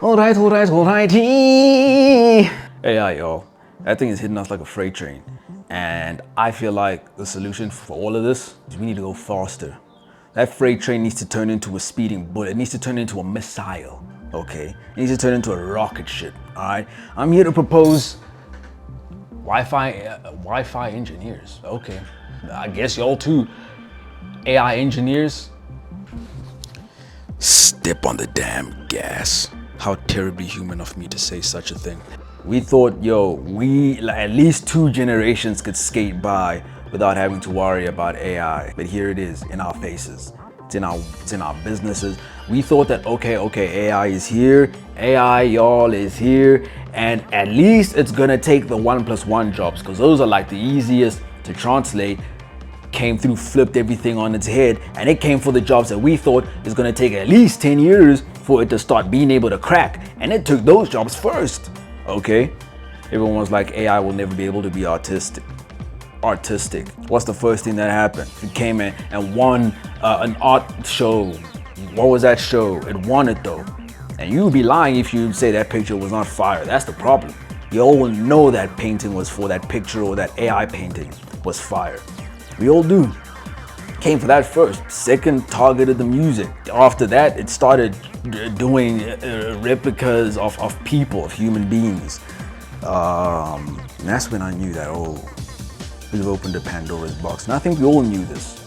Alrighty. AI, y'all. That thing is hitting us like a freight train. And I feel like the solution for all of this is we need to go faster. That freight train needs to turn into a speeding bullet. It needs to turn into a missile, okay? It needs to turn into a rocket ship, all right? I'm here to propose Wi-Fi engineers. Okay, I guess y'all too, AI engineers. Step on the damn gas. How terribly human of me to say such a thing. We thought, at least 2 generations could skate by without having to worry about AI. But here it is in our faces. It's in our businesses. We thought that, okay, AI is here. AI, y'all, is here. And at least it's gonna take the 1+1 jobs, because those are like the easiest to translate. Came through, flipped everything on its head, and it came for the jobs that we thought is gonna take at least 10 years for it to start being able to crack. And it took those jobs first, okay? Everyone was like, AI will never be able to be artistic. What's the first thing that happened? It came in and won an art show. What was that show? It won it though. And you'd be lying if you say that picture was not fire. That's the problem. You all will know that painting was for that picture, or that AI painting was fire. We all do. Came for that first. Second, targeted the music. After that, it started doing replicas of people, of human beings. And that's when I knew that, we've opened a Pandora's box. And I think we all knew this.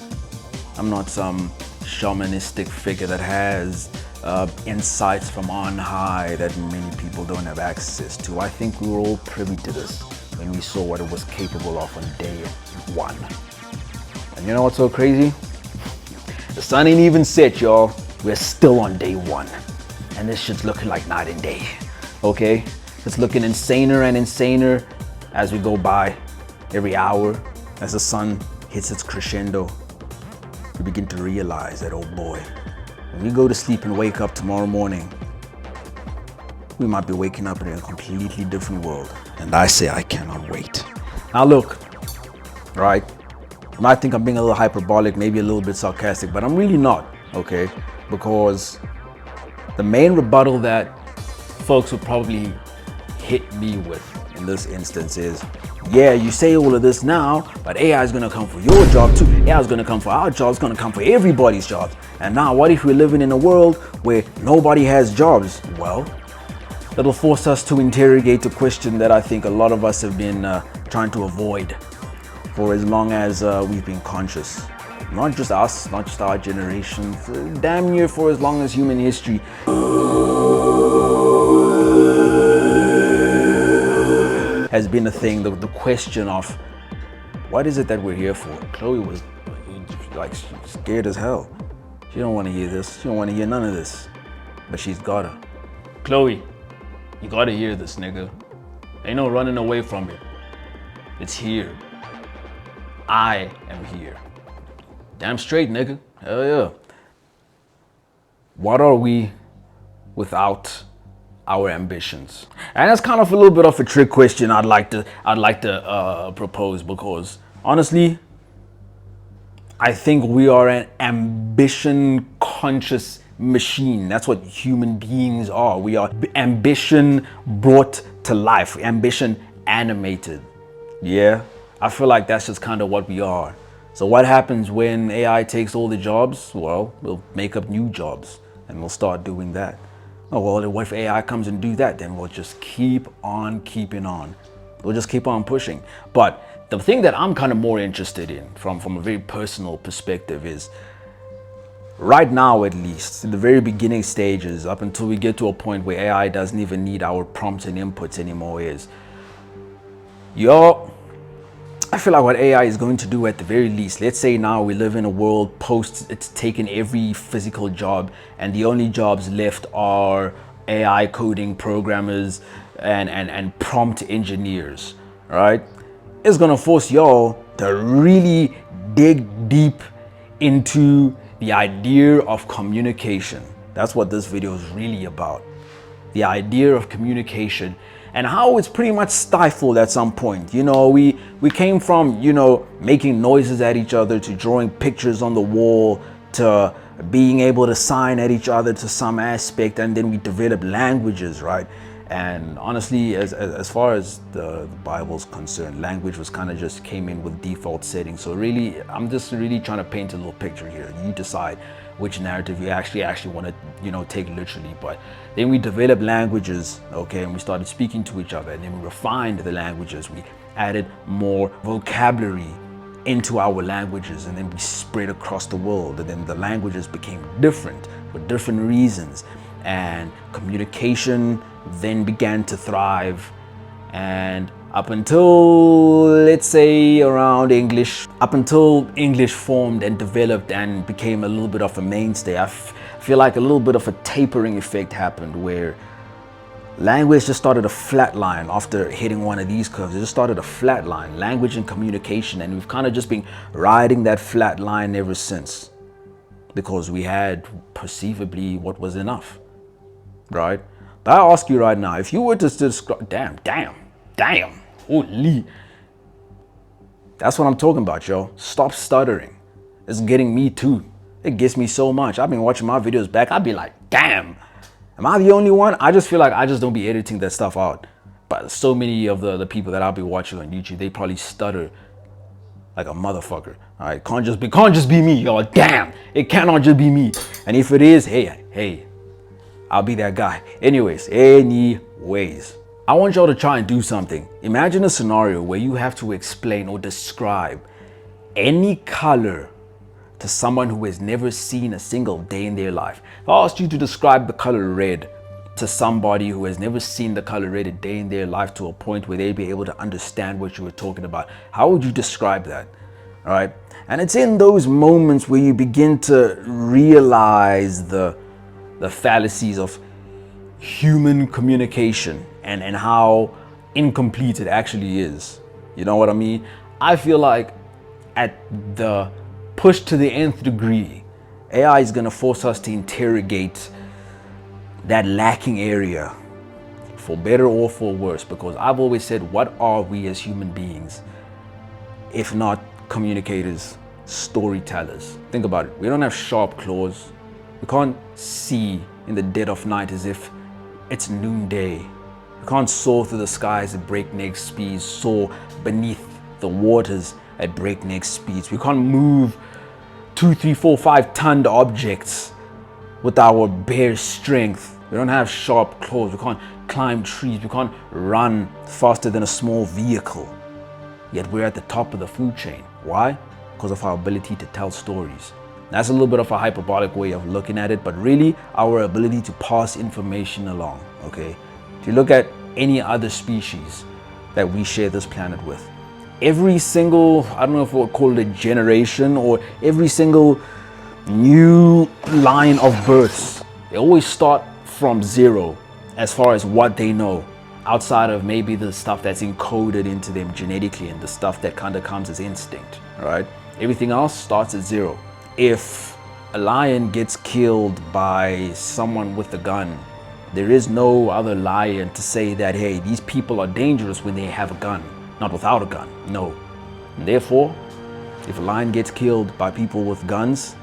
I'm not some shamanistic figure that has insights from on high that many people don't have access to. I think we were all privy to this when we saw what it was capable of on day 1. And you know what's so crazy? The sun ain't even set, y'all. We're still on day 1. And this shit's looking like night and day, okay? It's looking insaner and insaner as we go by every hour. As the sun hits its crescendo, we begin to realize that, oh boy, when we go to sleep and wake up tomorrow morning, we might be waking up in a completely different world. And I say I cannot wait. Now look, right? You might think I'm being a little hyperbolic, maybe a little bit sarcastic, but I'm really not, okay? Because the main rebuttal that folks would probably hit me with in this instance is, yeah, you say all of this now, but AI is gonna come for your job too. AI is gonna come for our jobs, gonna come for everybody's jobs. And now what if we're living in a world where nobody has jobs? Well, that'll force us to interrogate a question that I think a lot of us have been trying to avoid for as long as we've been conscious. Not just us, not just our generation, damn near for as long as human history. Has been a thing, the question of what is it that we're here for? Chloe was like scared as hell. She don't want to hear this. She don't want to hear none of this, but she's gotta. Chloe, you gotta hear this, nigga. Ain't no running away from it. It's here. I am here. Damn straight, nigga. Hell yeah. What are we without our ambitions? And that's kind of a little bit of a trick question I'd like to propose, because honestly, I think we are an ambition conscious machine. That's what human beings are. We are ambition brought to life, ambition animated. Yeah, I feel like that's just kind of what we are. So what happens when AI takes all the jobs? Well, we'll make up new jobs and we'll start doing that. Oh, well, what if AI comes and do that? Then we'll just keep on keeping on. We'll just keep on pushing. But the thing that I'm kind of more interested in from a very personal perspective is, right now at least, in the very beginning stages, up until we get to a point where AI doesn't even need our prompts and inputs anymore, is, I feel like what AI is going to do at the very least, let's say now we live in a world post it's taken every physical job and the only jobs left are AI coding programmers and prompt engineers, right? It's gonna force y'all to really dig deep into the idea of communication. That's what this video is really about. The idea of communication and how it's pretty much stifled at some point. We came from, making noises at each other, to drawing pictures on the wall, to being able to sign at each other to some aspect, and then we developed languages, right? And honestly, as far as the Bible's concerned, language was kind of just came in with default settings. So really, I'm just really trying to paint a little picture here. You decide which narrative you actually want to, take literally. But then we developed languages, okay, and we started speaking to each other, and then we refined the languages. We added more vocabulary into our languages, and then we spread across the world, and then the languages became different for different reasons, and communication then began to thrive. And up until, let's say, around English, up until English formed and developed and became a little bit of a mainstay, I feel like a little bit of a tapering effect happened, where language just started a flat line after hitting one of these curves. It just started a flat line, language and communication, and we've kind of just been riding that flat line ever since, because we had perceivably what was enough, right? But I ask you right now, if you were to describe, damn, holy, that's what I'm talking about, yo. Stop stuttering. It's getting me too. It gets me so much. I've been watching my videos back. I'd be like, damn, am I the only one? I just feel like I just don't be editing that stuff out. But so many of the people that I'll be watching on YouTube, they probably stutter like a motherfucker. All right, can't just be me, y'all. Damn, it cannot just be me. And if it is, hey, I'll be that guy. Anyways, I want y'all to try and do something. Imagine a scenario where you have to explain or describe any color to someone who has never seen a single day in their life. If I asked you to describe the color red to somebody who has never seen the color red a day in their life, to a point where they'd be able to understand what you were talking about, how would you describe that? All right. And it's in those moments where you begin to realize the fallacies of human communication and how incomplete it actually is. You know what I mean? I feel like at the push to the nth degree, AI is going to force us to interrogate that lacking area, for better or for worse, because I've always said, what are we as human beings if not communicators, storytellers? Think about it. We don't have sharp claws. We can't see in the dead of night as if it's noonday. We can't soar through the skies at breakneck speeds, soar beneath the waters at breakneck speeds. We can't move 2, 3, 4, 5 ton objects with our bare strength. We don't have sharp claws. We can't climb trees. We can't run faster than a small vehicle. Yet we're at the top of the food chain. Why? Because of our ability to tell stories. That's a little bit of a hyperbolic way of looking at it, but really our ability to pass information along, okay? If you look at any other species that we share this planet with, every single, I don't know if we'll call it a generation, or every single new line of births, they always start from zero as far as what they know, outside of maybe the stuff that's encoded into them genetically and the stuff that kind of comes as instinct, all right? Everything else starts at zero. If a lion gets killed by someone with a gun, there is no other lion to say that, hey, these people are dangerous when they have a gun, not without a gun. No. And therefore, if a lion gets killed by people with guns,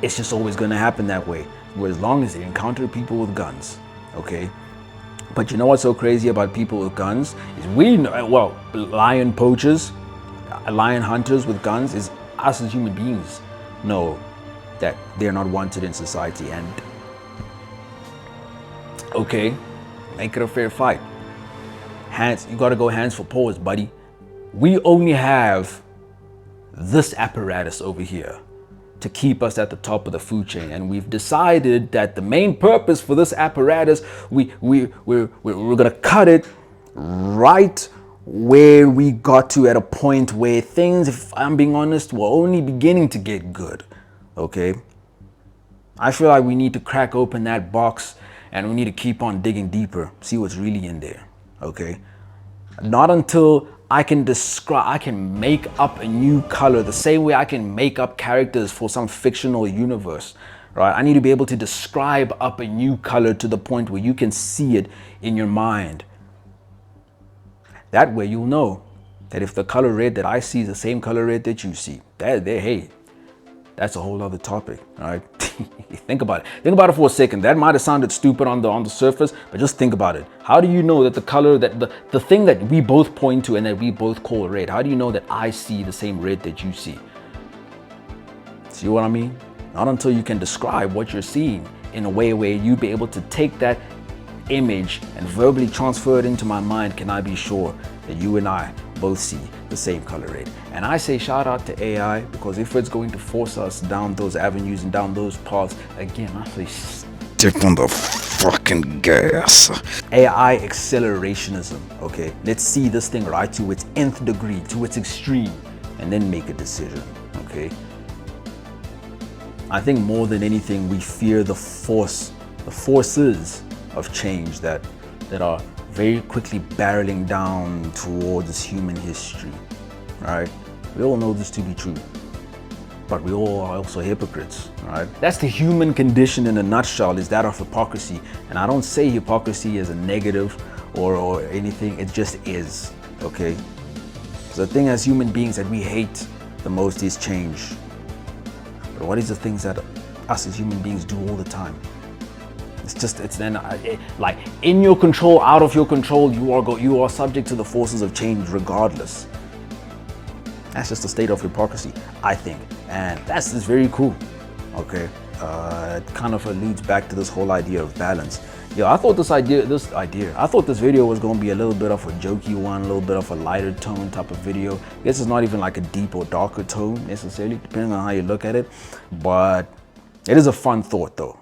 it's just always going to happen that way, where as long as they encounter people with guns, okay? But you know what's so crazy about people with guns is we know, well, lion poachers, lion hunters with guns, is us as human beings know that they're not wanted in society. And okay, make it a fair fight. Hands, you gotta go hands for paws, buddy. We only have this apparatus over here to keep us at the top of the food chain, and we've decided that the main purpose for this apparatus, we're gonna cut it right where we got to, at a point where things, if I'm being honest, were only beginning to get good, okay? I feel like we need to crack open that box and we need to keep on digging deeper, see what's really in there, okay? Not until I can make up a new color the same way I can make up characters for some fictional universe, right? I need to be able to describe up a new color to the point where you can see it in your mind. That way you'll know that if the color red that I see is the same color red that you see, hey, that's a whole other topic, all right? Think about it. Think about it for a second. That might have sounded stupid on the surface, but just think about it. How do you know that the color, that the thing that we both point to and that we both call red, how do you know that I see the same red that you see? See what I mean? Not until you can describe what you're seeing in a way where you'd be able to take that image and verbally transfer it into my mind can I be sure that you and I both see the same color red. And I say shout out to AI, because if it's going to force us down those avenues and down those paths, again, I say stick on the fucking gas. AI accelerationism, okay? Let's see this thing right to its nth degree, to its extreme, and then make a decision, okay? I think more than anything, we fear the forces of change that are very quickly barreling down towards human history, right? We all know this to be true, but we all are also hypocrites, right? That's the human condition in a nutshell, is that of hypocrisy. And I don't say hypocrisy as a negative or anything, it just is, okay? So the thing as human beings that we hate the most is change. But what is the things that us as human beings do all the time? It's then like in your control, out of your control, you are subject to the forces of change regardless. That's just a state of hypocrisy, I think, and that's just very cool. Okay, it kind of alludes back to this whole idea of balance. I thought I thought this video was going to be a little bit of a jokey one, a little bit of a lighter tone type of video. I guess it's not even like a deep or darker tone necessarily, depending on how you look at it, but it is a fun thought though.